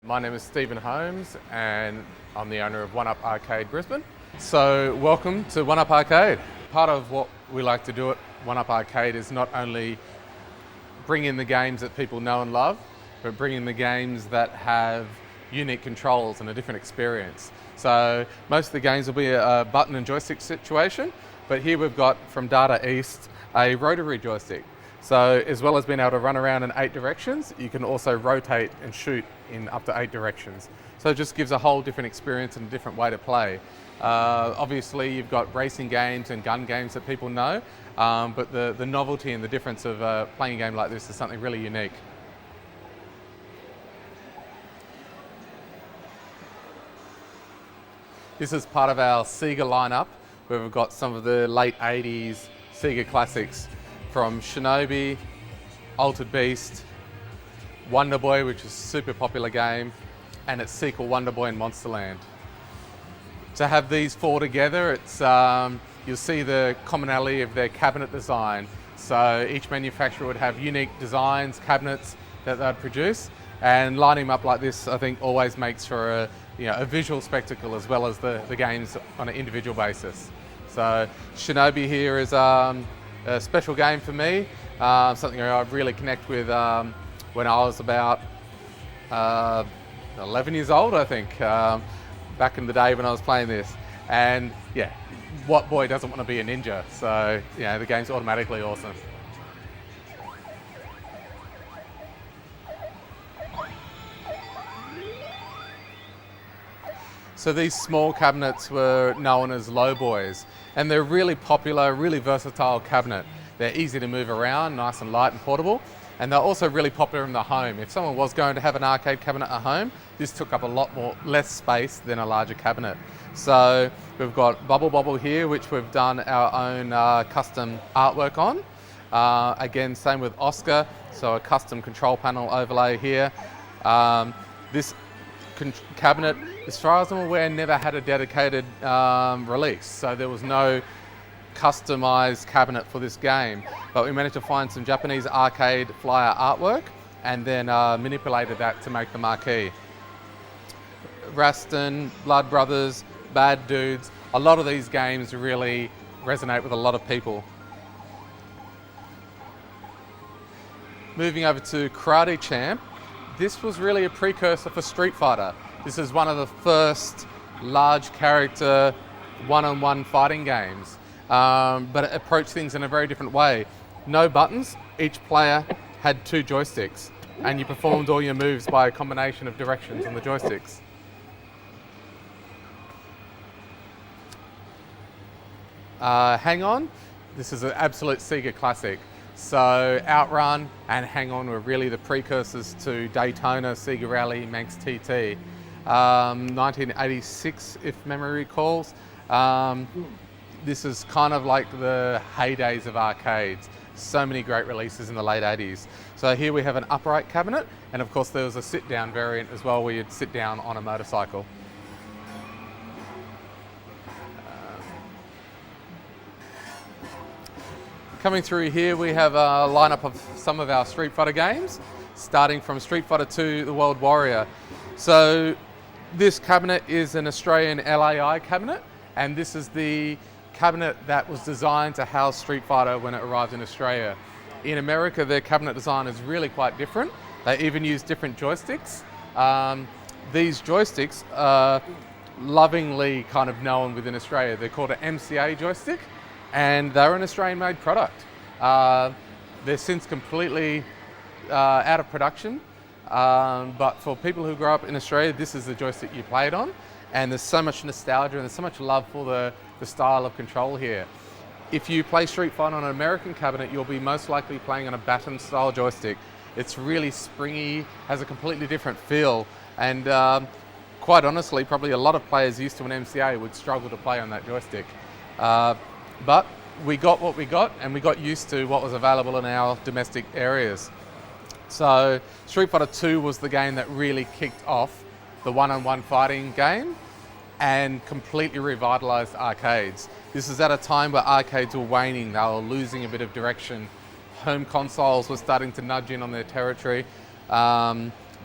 My name is Stephen Holmes and I'm the owner of One Up Arcade Brisbane. So welcome to One Up Arcade. Part of what we like to do at One Up Arcade is not only bring in the games that people know and love, but bring in the games that have unique controls and a different experience. So most of the games will be a button and joystick situation, but here we've got from Data East a rotary joystick. So as well as being able to run around in 8 directions, you can also rotate and shoot in up to 8 directions. So it just gives a whole different experience and a different way to play. Obviously you've got racing games and gun games that people know, but the novelty and the difference of playing a game like this is something really unique. This is part of our Sega lineup, where we've got some of the late 80s Sega classics, from Shinobi, Altered Beast, Wonder Boy, which is a super popular game, and its sequel Wonder Boy in Monsterland. To have these 4 together, it's you'll see the commonality of their cabinet design. So each manufacturer would have unique designs, cabinets that they'd produce, and lining them up like this, I think, always makes for a visual spectacle as well as the games on an individual basis. So Shinobi here is a special game for me, something I really connect with when I was about 11 years old, I think, back in the day when I was playing this. And yeah, what boy doesn't want to be a ninja? So yeah, the game's automatically awesome. So these small cabinets were known as low boys, and they're really popular, really versatile cabinet. They're easy to move around, nice and light and portable, and they're also really popular in the home. If someone was going to have an arcade cabinet at home, this took up a lot less space than a larger cabinet. So we've got Bubble Bobble here, which we've done our own custom artwork on. Again, same with Oscar, so a custom control panel overlay here. This cabinet, as far as I'm aware, never had a dedicated release, so there was no customized cabinet for this game, but we managed to find some Japanese arcade flyer artwork and then manipulated that to make the marquee. Raston, Blood Brothers, Bad Dudes, a lot of these games really resonate with a lot of people. Moving over to Karate Champ, this was really a precursor for Street Fighter. This is one of the first large character one-on-one fighting games, but it approached things in a very different way. No buttons, each player had 2 joysticks, and you performed all your moves by a combination of directions on the joysticks. Hang On, this is an absolute Sega classic. So Outrun and Hang On were really the precursors to Daytona, Sega Rally, Manx TT. 1986, if memory recalls. This is kind of like the heydays of arcades. So many great releases in the late 80s. So here we have an upright cabinet, and of course there was a sit-down variant as well, where you'd sit down on a motorcycle. Coming through here, we have a lineup of some of our Street Fighter games, starting from Street Fighter 2, The World Warrior. So this cabinet is an Australian LAI cabinet, and this is the cabinet that was designed to house Street Fighter when it arrived in Australia. In America, their cabinet design is really quite different. They even use different joysticks. These joysticks are lovingly kind of known within Australia. They're called an MCA joystick, and they're an Australian-made product. They're since completely out of production, but for people who grow up in Australia, this is the joystick you play it on, and there's so much nostalgia and there's so much love for the style of control here. If you play Street Fighter on an American cabinet, you'll be most likely playing on a baton-style joystick. It's really springy, has a completely different feel, and quite honestly, probably a lot of players used to an MCA would struggle to play on that joystick. But we got what we got, and we got used to what was available in our domestic areas. So Street Fighter 2 was the game that really kicked off the one-on-one fighting game and completely revitalized arcades. This is at a time where arcades were waning, they were losing a bit of direction. Home consoles were starting to nudge in on their territory.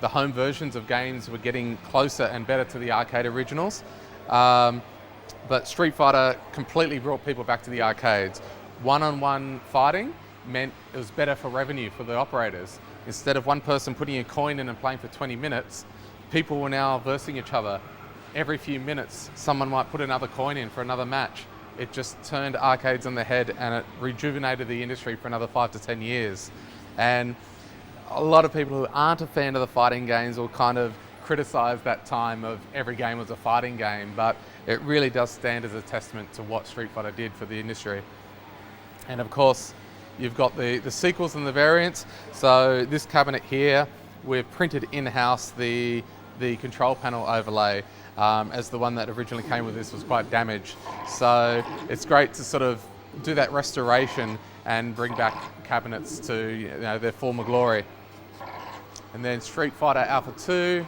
the home versions of games were getting closer and better to the arcade originals. But Street Fighter completely brought people back to the arcades. One-on-one fighting meant it was better for revenue for the operators. Instead of one person putting a coin in and playing for 20 minutes, people were now versing each other. Every few minutes, someone might put another coin in for another match. It just turned arcades on their head, and it rejuvenated the industry for another 5 to 10 years. And a lot of people who aren't a fan of the fighting games will kind of criticize that time of every game was a fighting game, but it really does stand as a testament to what Street Fighter did for the industry. And of course, you've got the sequels and the variants. So this cabinet here, we've printed in-house the control panel overlay, as the one that originally came with this was quite damaged. So it's great to sort of do that restoration and bring back cabinets to their former glory. And then Street Fighter Alpha 2,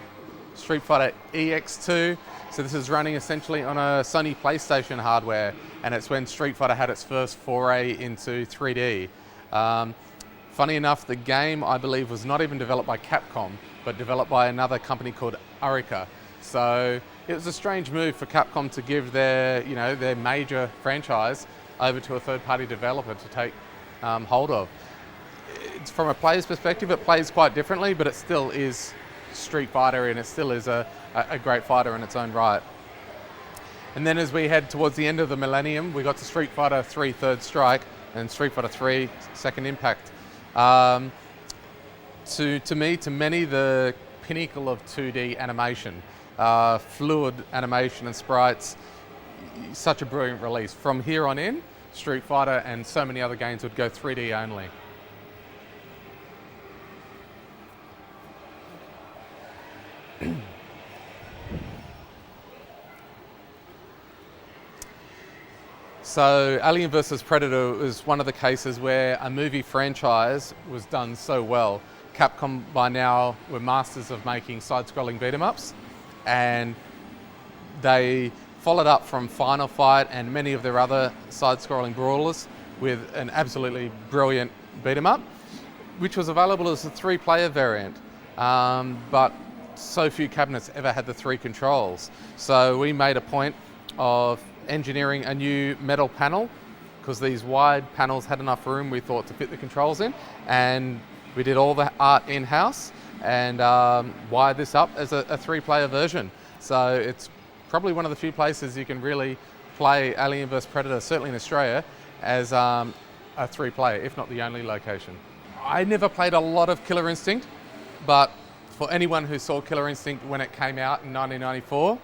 Street Fighter EX2. So this is running essentially on a Sony PlayStation hardware, and it's when Street Fighter had its first foray into 3D. Funny enough, the game, I believe, was not even developed by Capcom, but developed by another company called Arica. So it was a strange move for Capcom to give their major franchise over to a third-party developer to take hold of. It's, from a player's perspective, it plays quite differently, but it still is Street Fighter, and it still is a great fighter in its own right. And then as we head towards the end of the millennium, we got to Street Fighter 3 Third Strike and Street Fighter 3 Second Impact. To many, the pinnacle of 2D animation, fluid animation and sprites, such a brilliant release. From here on in, Street Fighter and so many other games would go 3D only. So Alien vs Predator was one of the cases where a movie franchise was done so well. Capcom by now were masters of making side-scrolling beat-em-ups, and they followed up from Final Fight and many of their other side-scrolling brawlers with an absolutely brilliant beat-em-up, which was available as a 3-player variant, but so few cabinets ever had the 3 controls. So we made a point of engineering a new metal panel, because these wide panels had enough room, we thought, to fit the controls in, and we did all the art in-house and wired this up as a 3-player version. So it's probably one of the few places you can really play Alien vs Predator, certainly in Australia, as a 3-player, if not the only location. I never played a lot of Killer Instinct, but for anyone who saw Killer Instinct when it came out in 1994,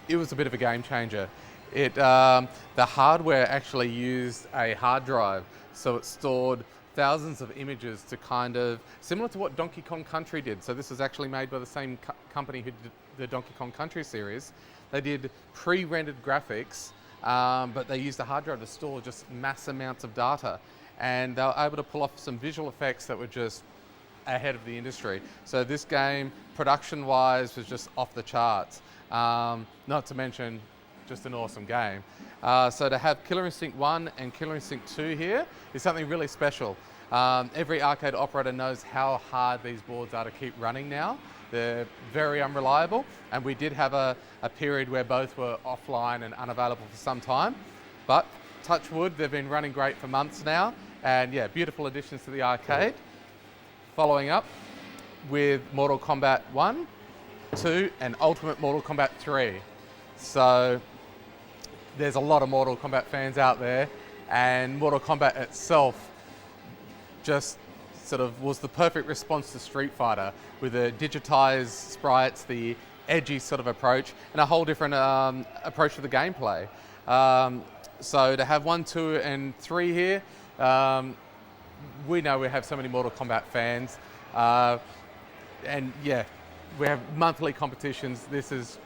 it was a bit of a game changer. The hardware actually used a hard drive, so it stored thousands of images to kind of, similar to what Donkey Kong Country did. So this was actually made by the same company who did the Donkey Kong Country series. They did pre-rendered graphics, but they used a hard drive to store just mass amounts of data. And they were able to pull off some visual effects that were just ahead of the industry. So this game, production-wise, was just off the charts. Not to mention, just an awesome game. So to have Killer Instinct 1 and Killer Instinct 2 here is something really special. Every arcade operator knows how hard these boards are to keep running now. They're very unreliable, and we did have a period where both were offline and unavailable for some time. But touch wood, they've been running great for months now, and yeah, beautiful additions to the arcade. Following up with Mortal Kombat 1, 2, and Ultimate Mortal Kombat 3. So there's a lot of Mortal Kombat fans out there, and Mortal Kombat itself just sort of was the perfect response to Street Fighter, with the digitized sprites, the edgy sort of approach, and a whole different approach to the gameplay. So to have 1, 2, and 3 here, we know we have so many Mortal Kombat fans, and yeah, we have monthly competitions. This is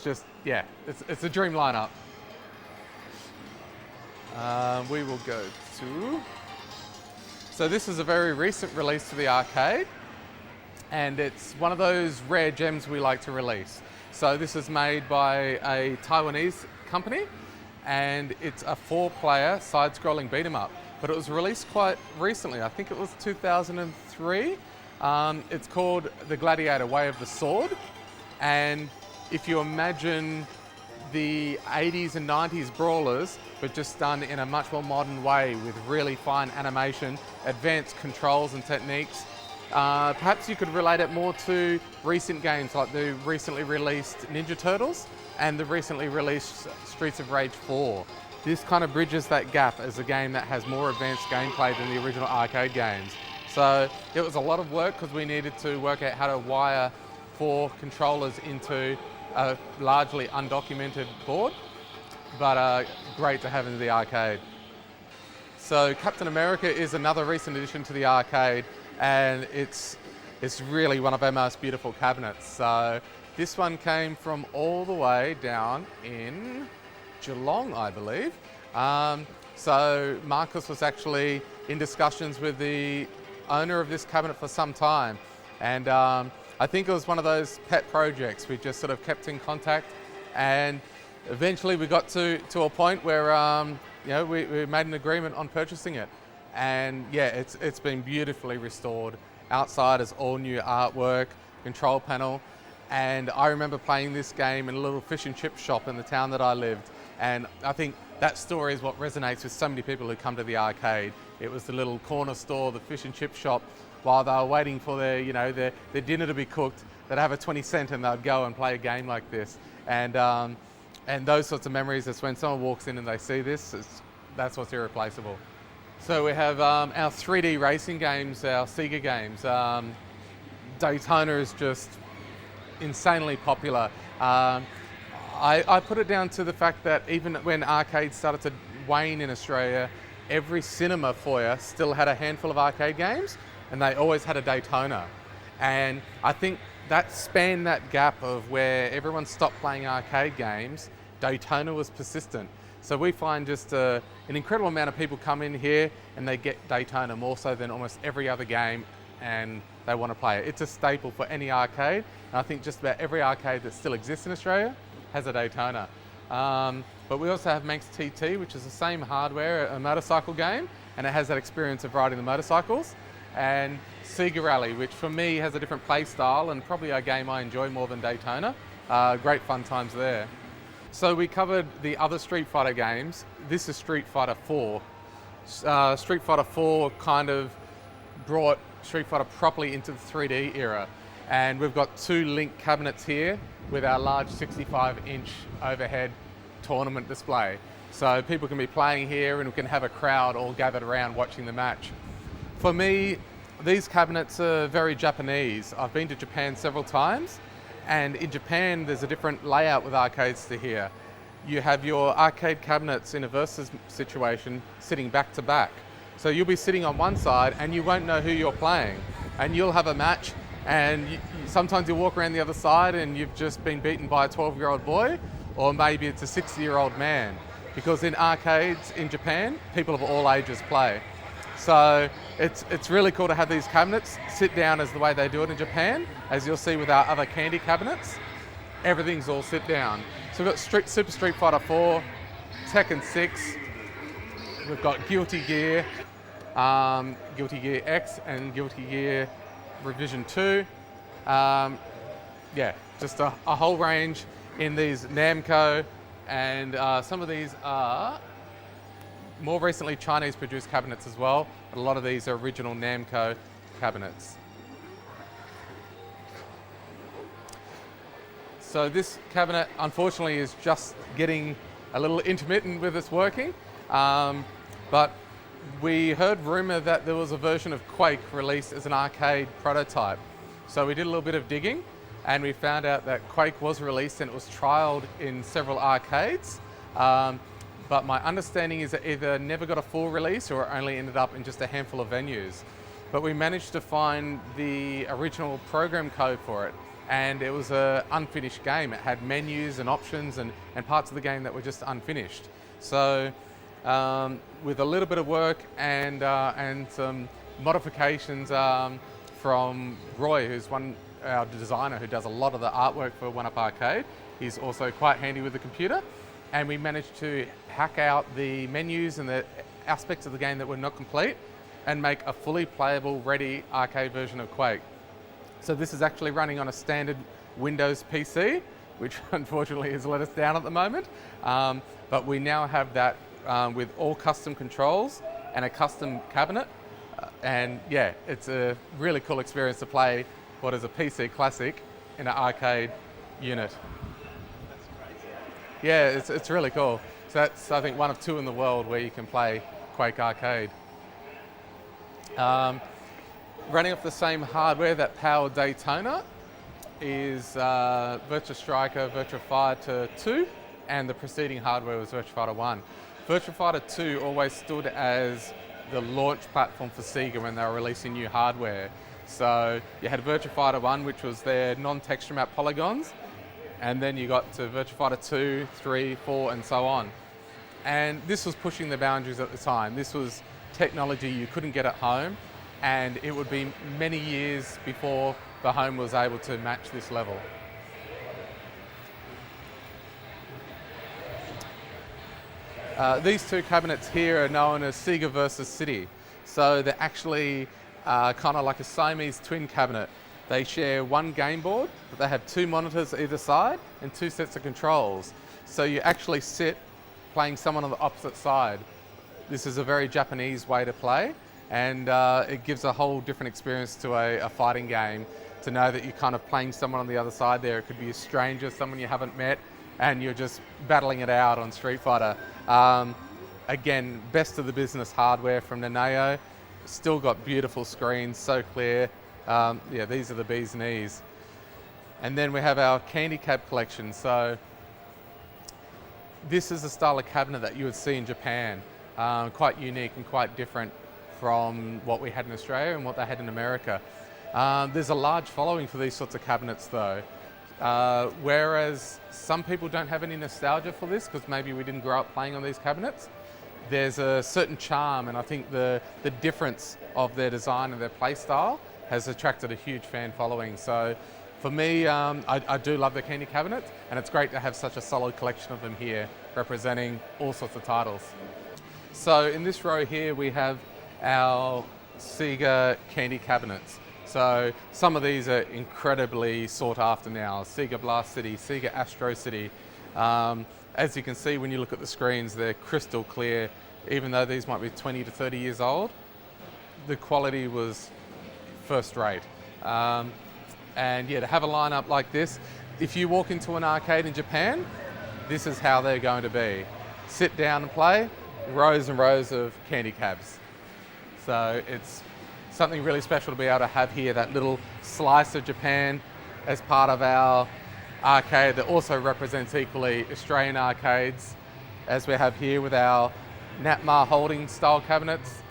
just, yeah, it's a dream lineup. We will go to, so this is a very recent release to the arcade, and it's one of those rare gems we like to release. So this is made by a Taiwanese company, and it's a 4-player side-scrolling beat-em-up, but it was released quite recently. I think it was 2003. It's called The Gladiator Way of the Sword, and if you imagine the 80s and 90s brawlers, but just done in a much more modern way with really fine animation, advanced controls and techniques. Perhaps you could relate it more to recent games like the recently released Ninja Turtles and the recently released Streets of Rage 4. This kind of bridges that gap as a game that has more advanced gameplay than the original arcade games. So it was a lot of work because we needed to work out how to wire 4 controllers into a largely undocumented board, but great to have in the arcade. So Captain America is another recent addition to the arcade, and it's really one of our most beautiful cabinets. So this one came from all the way down in Geelong, I believe. So Marcus was actually in discussions with the owner of this cabinet for some time, and I think it was one of those pet projects. We just sort of kept in contact, and eventually we got to a point where we made an agreement on purchasing it. And yeah, it's been beautifully restored. Outside is all new artwork, control panel, and I remember playing this game in a little fish and chip shop in the town that I lived, and I think that story is what resonates with so many people who come to the arcade. It was the little corner store, the fish and chip shop. While they were waiting for their dinner to be cooked, they'd have a 20 cent and they'd go and play a game like this. And those sorts of memories, is when someone walks in and they see this, that's what's irreplaceable. So we have our 3D racing games, our Sega games. Daytona is just insanely popular. I put it down to the fact that even when arcades started to wane in Australia, every cinema foyer still had a handful of arcade games, and they always had a Daytona. And I think that spanned that gap of where everyone stopped playing arcade games. Daytona was persistent. So we find just an incredible amount of people come in here and they get Daytona more so than almost every other game, and they want to play it. It's a staple for any arcade, and I think just about every arcade that still exists in Australia has a Daytona. But we also have Manx TT, which is the same hardware, a motorcycle game, and it has that experience of riding the motorcycles. And Sega Rally, which for me has a different play style and probably a game I enjoy more than Daytona. Great fun times there. So we covered the other Street Fighter games. This is Street Fighter 4. Street Fighter 4 kind of brought Street Fighter properly into the 3D era. And we've got 2 Link cabinets here with our large 65-inch overhead tournament display. So people can be playing here and we can have a crowd all gathered around watching the match. For me, these cabinets are very Japanese. I've been to Japan several times, and in Japan there's a different layout with arcades to here. You have your arcade cabinets in a versus situation sitting back to back. So you'll be sitting on one side and you won't know who you're playing, and you'll have a match, and sometimes you walk around the other side and you've just been beaten by a 12-year-old boy, or maybe it's a 60-year-old man. Because in arcades in Japan, people of all ages play. So it's really cool to have these cabinets sit down as the way they do it in Japan. As you'll see with our other candy cabinets, everything's all sit down. So we've got Super Street Fighter 4, Tekken 6, we've got Guilty Gear, Guilty Gear X and Guilty Gear Revision 2. Just a whole range in these Namco, and some of these are more recently Chinese produced cabinets as well, but a lot of these are original Namco cabinets. So this cabinet unfortunately is just getting a little intermittent with its working, but we heard rumour that there was a version of Quake released as an arcade prototype. So we did a little bit of digging and we found out that Quake was released and it was trialled in several arcades. But my understanding is it either never got a full release or only ended up in just a handful of venues. But we managed to find the original program code for it, and it was an unfinished game. It had menus and options and parts of the game that were just unfinished. So with a little bit of work and some modifications from Roy, who's our designer who does a lot of the artwork for One Up Arcade. He's also quite handy with the computer. And we managed to hack out the menus and the aspects of the game that were not complete and make a fully playable, ready arcade version of Quake. So this is actually running on a standard Windows PC, which unfortunately has let us down at the moment. But we now have that with all custom controls and a custom cabinet. And yeah, it's a really cool experience to play what is a PC classic in an arcade unit. That's crazy. Yeah, it's really cool. So that's, I think, one of two in the world where you can play Quake Arcade. Running off the same hardware that powered Daytona is Virtua Striker, Virtua Fighter 2, and the preceding hardware was Virtua Fighter 1. Virtua Fighter 2 always stood as the launch platform for Sega when they were releasing new hardware. So you had Virtua Fighter 1, which was their non-texture map polygons, and then you got to Virtua Fighter 2, 3, 4, and so on. And this was pushing the boundaries at the time. This was technology you couldn't get at home, and it would be many years before the home was able to match this level. These two cabinets here are known as Sega versus City. So they're actually kind of like a Siamese twin cabinet. They share one game board, but they have two monitors either side and two sets of controls. So you actually sit playing someone on the opposite side. This is a very Japanese way to play, and it gives a whole different experience to a fighting game, to know that you're kind of playing someone on the other side there. It could be a stranger, someone you haven't met, and you're just battling it out on Street Fighter. Again, best of the business hardware from Naneo. Still got beautiful screens, so clear. Yeah, these are the bee's knees. And then we have our candy cab collection. So this is a style of cabinet that you would see in Japan. Quite unique and quite different from what we had in Australia and what they had in America. There's a large following for these sorts of cabinets though. Whereas some people don't have any nostalgia for this because maybe we didn't grow up playing on these cabinets, there's a certain charm, and I think the difference of their design and their play style has attracted a huge fan following. So for me, I do love the candy cabinets, and it's great to have such a solid collection of them here representing all sorts of titles. So in this row here we have our Sega candy cabinets. So some of these are incredibly sought after now. Sega Blast City, Sega Astro City. As you can see when you look at the screens, they're crystal clear. Even though these might be 20 to 30 years old, the quality was first rate. And yeah, to have a lineup like this, if you walk into an arcade in Japan, this is how they're going to be. Sit down and play, rows and rows of candy cabs. So it's something really special to be able to have here, that little slice of Japan as part of our arcade that also represents equally Australian arcades, as we have here with our Natmar holding style cabinets,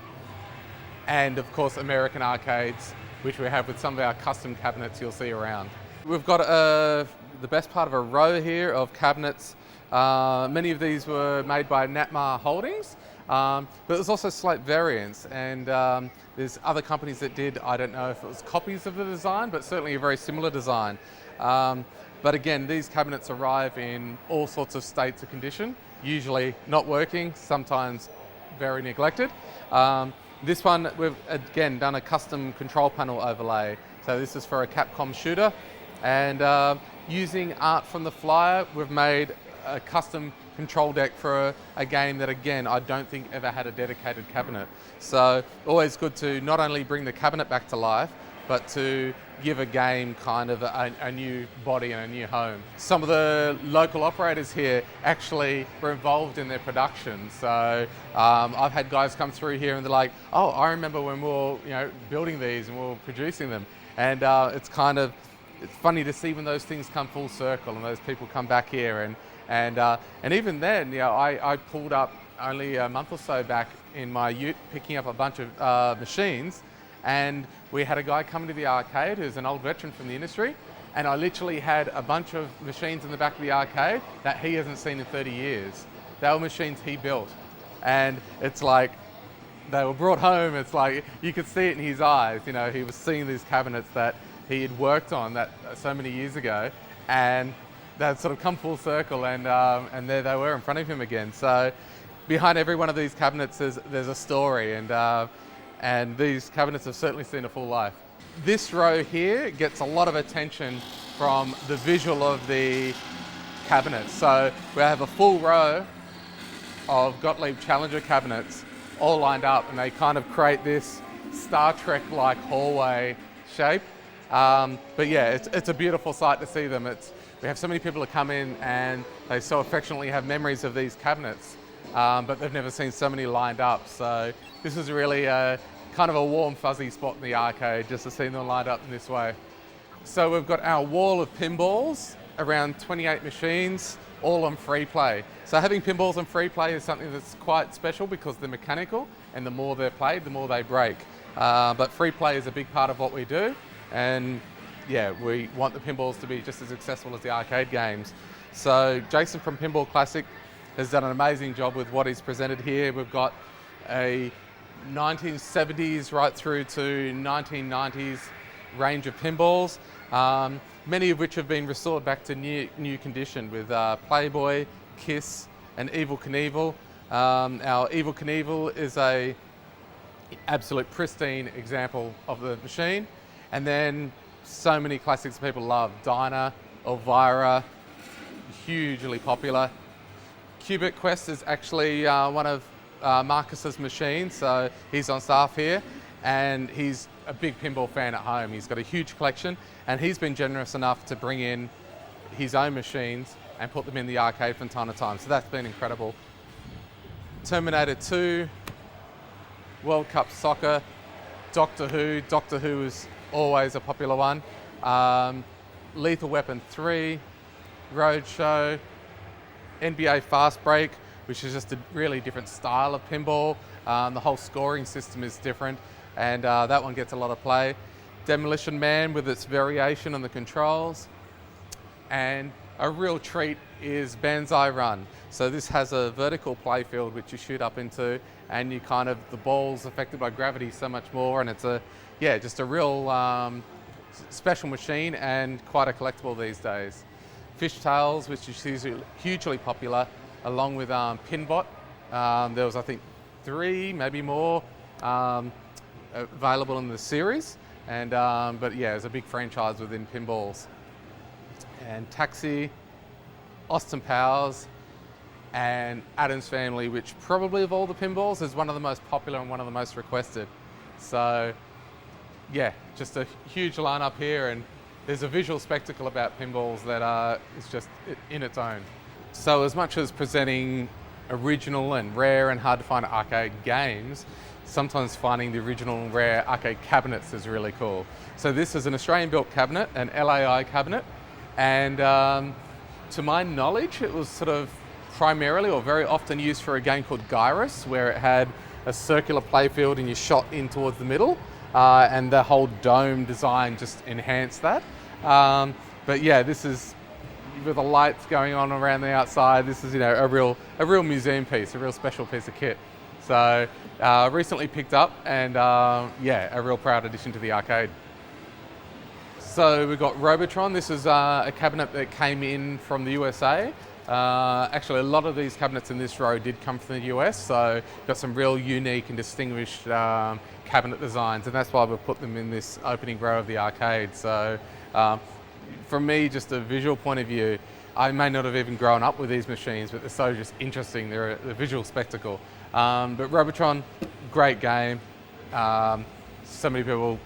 and of course American arcades, which we have with some of our custom cabinets you'll see around. We've got the best part of a row here of cabinets. Many of these were made by Natmar Holdings, but there's also slight variants, and there's other companies that did, I don't know if it was copies of the design, but certainly a very similar design. But again, these cabinets arrive in all sorts of states of condition, usually not working, sometimes very neglected. This one, we've again done a custom control panel overlay. So this is for a Capcom shooter, and using art from the flyer, we've made a custom control deck for a game that, again, I don't think ever had a dedicated cabinet. So always good to not only bring the cabinet back to life, but to give a game kind of a new body and a new home. Some of the local operators here actually were involved in their production. So I've had guys come through here and they're like, oh, I remember when we were building these and we were producing them. And it's funny to see when those things come full circle and those people come back here. And even then, I pulled up only a month or so back in my ute, picking up a bunch of machines, and we had a guy come to the arcade who's an old veteran from the industry, and I literally had a bunch of machines in the back of the arcade that he hasn't seen in 30 years. They were machines he built, and it's like they were brought home. It's like you could see it in his eyes. He was seeing these cabinets that he had worked on that so many years ago, and they'd sort of come full circle, and there they were in front of him again. So behind every one of these cabinets there's a story, and and these cabinets have certainly seen a full life. This row here gets a lot of attention from the visual of the cabinets. So we have a full row of Gottlieb Challenger cabinets all lined up, and they kind of create this Star Trek-like hallway shape. But yeah, it's a beautiful sight to see them. We have so many people that come in and they so affectionately have memories of these cabinets, but they've never seen so many lined up. So this is really kind of a warm, fuzzy spot in the arcade just to see them lined up in this way. So we've got our wall of pinballs, around 28 machines, all on free play. So having pinballs on free play is something that's quite special because they're mechanical, and the more they're played, the more they break. But free play is a big part of what we do, and yeah, we want the pinballs to be just as accessible as the arcade games. So Jason from Pinball Classic has done an amazing job with what he's presented here. We've got a 1970s right through to 1990s range of pinballs, many of which have been restored back to new condition with Playboy, Kiss and Evel Knievel. Our Evel Knievel is a absolute pristine example of the machine, and then so many classics people love. Dyna, Elvira, hugely popular. Qubit Quest is actually one of Marcus's machines, so he's on staff here, and he's a big pinball fan at home. He's got a huge collection, and he's been generous enough to bring in his own machines and put them in the arcade from time to time, so that's been incredible. Terminator 2, World Cup Soccer, Doctor Who is always a popular one, Lethal Weapon 3, Roadshow, NBA Fast Break, which is just a really different style of pinball. The whole scoring system is different, and that one gets a lot of play. Demolition Man with its variation on the controls, and a real treat is Banzai Run. So this has a vertical playfield which you shoot up into, and the ball's affected by gravity so much more, and it's just a real special machine and quite a collectible these days. Fishtails, which is hugely popular, along with Pinbot. There was, I think, 3, maybe more, available in the series, and but yeah, it's a big franchise within pinballs. And Taxi, Austin Powers, and Addams Family, which probably of all the pinballs is one of the most popular and one of the most requested. So yeah, just a huge lineup here, and there's a visual spectacle about pinballs that is just in its own. So as much as presenting original and rare and hard to find arcade games, sometimes finding the original and rare arcade cabinets is really cool. So this is an Australian built cabinet, an LAI cabinet, and to my knowledge it was sort of primarily or very often used for a game called Gyrus, where it had a circular playfield and you shot in towards the middle, and the whole dome design just enhanced that. But yeah, this is with the lights going on around the outside. This is a real museum piece, a real special piece of kit. So recently picked up, and a real proud addition to the arcade. So we've got Robotron. This is a cabinet that came in from the USA. Actually, a lot of these cabinets in this row did come from the US, so got some real unique and distinguished cabinet designs, and that's why we've put them in this opening row of the arcade. So from me, just a visual point of view, I may not have even grown up with these machines, but they're so just interesting. They're a visual spectacle. But Robotron, great game. So many people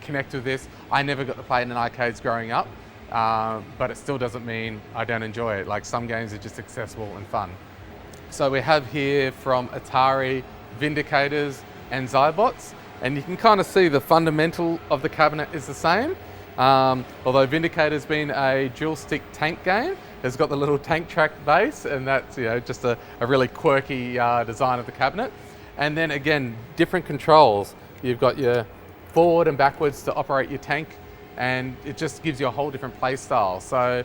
connect with this. I never got to play it in arcades growing up, but it still doesn't mean I don't enjoy it. Like, some games are just accessible and fun. So we have here from Atari, Vindicators and Zybots, and you can kind of see the fundamental of the cabinet is the same. Although Vindicator's been a dual stick tank game, it's got the little tank track base, and that's just a really quirky design of the cabinet. And then again, different controls. You've got your forward and backwards to operate your tank, and it just gives you a whole different play style. So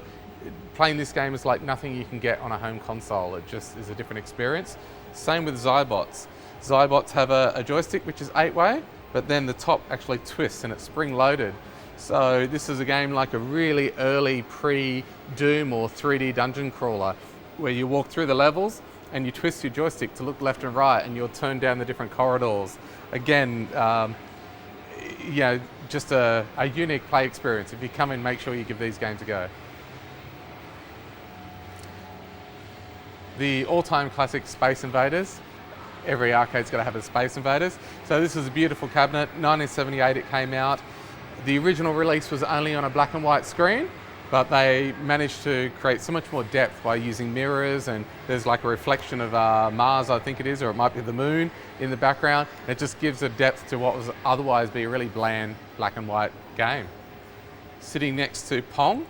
playing this game is like nothing you can get on a home console. It just is a different experience. Same with Zybots. Zybots have a joystick which is 8-way, but then the top actually twists and it's spring loaded. So this is a game like a really early pre-Doom or 3D dungeon crawler, where you walk through the levels and you twist your joystick to look left and right, and you'll turn down the different corridors. Again, just a unique play experience. If you come in, make sure you give these games a go. The all-time classic Space Invaders. Every arcade's got to have a Space Invaders. So this is a beautiful cabinet. 1978 it came out. The original release was only on a black and white screen, but they managed to create so much more depth by using mirrors, and there's like a reflection of Mars, I think it is, or it might be the moon in the background. It just gives a depth to what was otherwise be a really bland black and white game. Sitting next to Pong.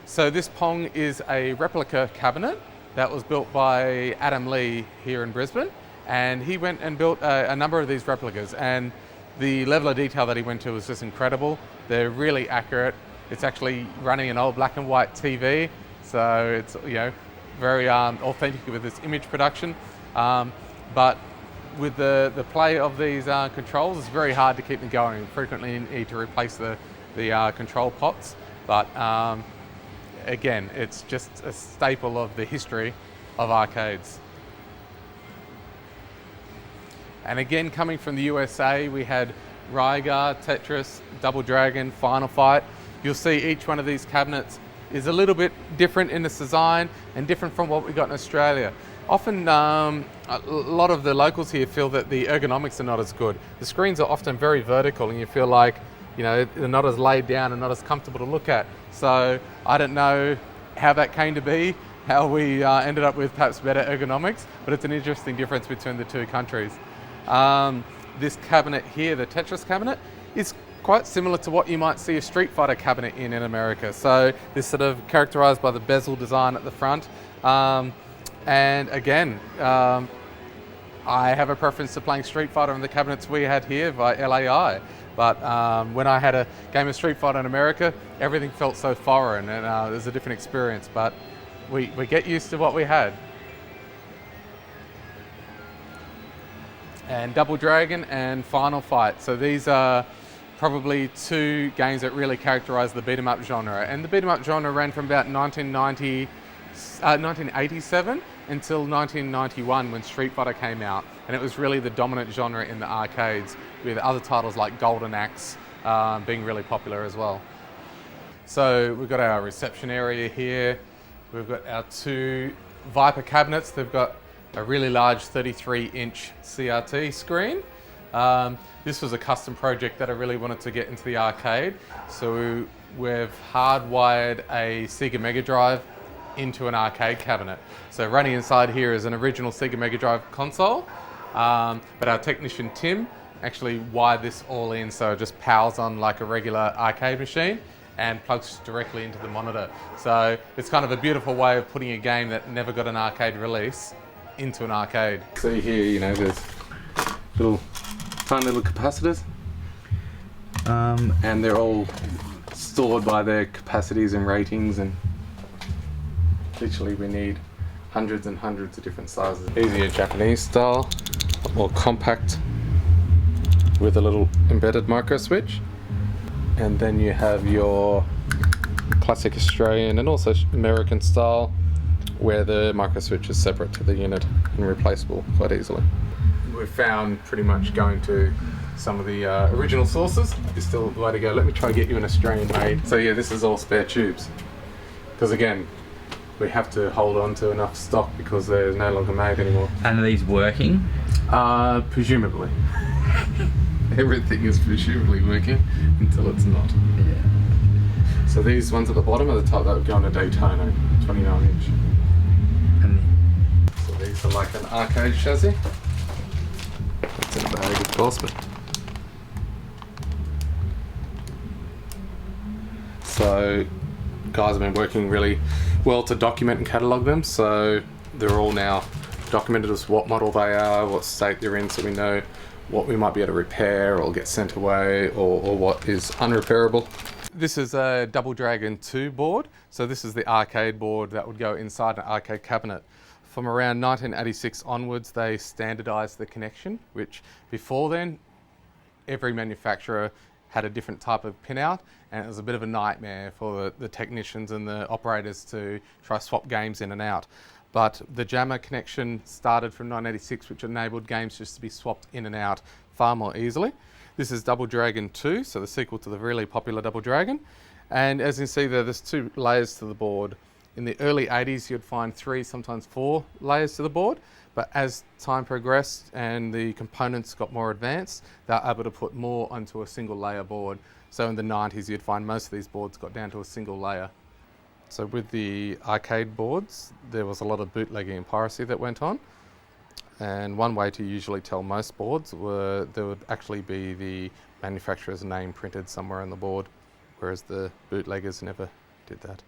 So this Pong is a replica cabinet that was built by Adam Lee here in Brisbane, and he went and built a number of these replicas, and the level of detail that he went to was just incredible. They're really accurate. It's actually running an old black and white TV, so it's very authentic with this image production. But with the play of these controls, it's very hard to keep them going. You frequently need to replace the control pots, but again, it's just a staple of the history of arcades. And again, coming from the USA, we had Rygar, Tetris, Double Dragon, Final Fight. You'll see each one of these cabinets is a little bit different in its design and different from what we got in Australia. Often, a lot of the locals here feel that the ergonomics are not as good. The screens are often very vertical, and you feel like they're not as laid down and not as comfortable to look at. So I don't know how that came to be, how we ended up with perhaps better ergonomics, but it's an interesting difference between the two countries. This cabinet here, the Tetris cabinet, is quite similar to what you might see a Street Fighter cabinet in America. So this sort of characterized by the bezel design at the front. And again, I have a preference to playing Street Fighter in the cabinets we had here by LAI. But when I had a game of Street Fighter in America, everything felt so foreign, and it was a different experience. But we get used to what we had. And Double Dragon and Final Fight. So these are probably two games that really characterize the beat 'em up genre. And the beat 'em up genre ran from about 1987 until 1991 when Street Fighter came out. And it was really the dominant genre in the arcades, with other titles like Golden Axe being really popular as well. So we've got our reception area here. We've got our two Viper cabinets. They've got a really large 33-inch CRT screen. This was a custom project that I really wanted to get into the arcade. So we've hardwired a Sega Mega Drive into an arcade cabinet. So running inside here is an original Sega Mega Drive console, but our technician Tim actually wired this all in so it just powers on like a regular arcade machine and plugs directly into the monitor. So it's kind of a beautiful way of putting a game that never got an arcade release into an arcade. See here, there's fun little capacitors, and they're all stored by their capacities and ratings, and literally we need hundreds and hundreds of different sizes. Easier Japanese style, more compact with a little embedded micro switch, and then you have your classic Australian and also American style, where the micro switch is separate to the unit and replaceable quite easily. We've found pretty much going to some of the original sources is still the way to go. Let me try and get you an Australian made. So yeah, this is all spare tubes. Because again, we have to hold on to enough stock because they're no longer made anymore. And are these working? Presumably. Everything is presumably working until it's not. Yeah. So these ones at the bottom are the type that would go on a Daytona, 29-inch. So these are like an arcade chassis. That's in a bag, of course, but... So guys have been working really well to document and catalogue them, so they're all now documented as what model they are, what state they're in, so we know what we might be able to repair or get sent away, or what is unrepairable. This is a Double Dragon 2 board, so this is the arcade board that would go inside an arcade cabinet. From around 1986 onwards, they standardised the connection, which before then, every manufacturer had a different type of pinout, and it was a bit of a nightmare for the technicians and the operators to try swap games in and out. But the jammer connection started from 1986, which enabled games just to be swapped in and out far more easily. This is Double Dragon 2, so the sequel to the really popular Double Dragon. And as you can see there's 2 layers to the board. In the early 80s you'd find 3, sometimes 4 layers to the board, but as time progressed and the components got more advanced, they were able to put more onto a single layer board. So in the 90s you'd find most of these boards got down to a single layer. So with the arcade boards, there was a lot of bootlegging and piracy that went on. And one way to usually tell most boards were there would actually be the manufacturer's name printed somewhere on the board, whereas the bootleggers never did that.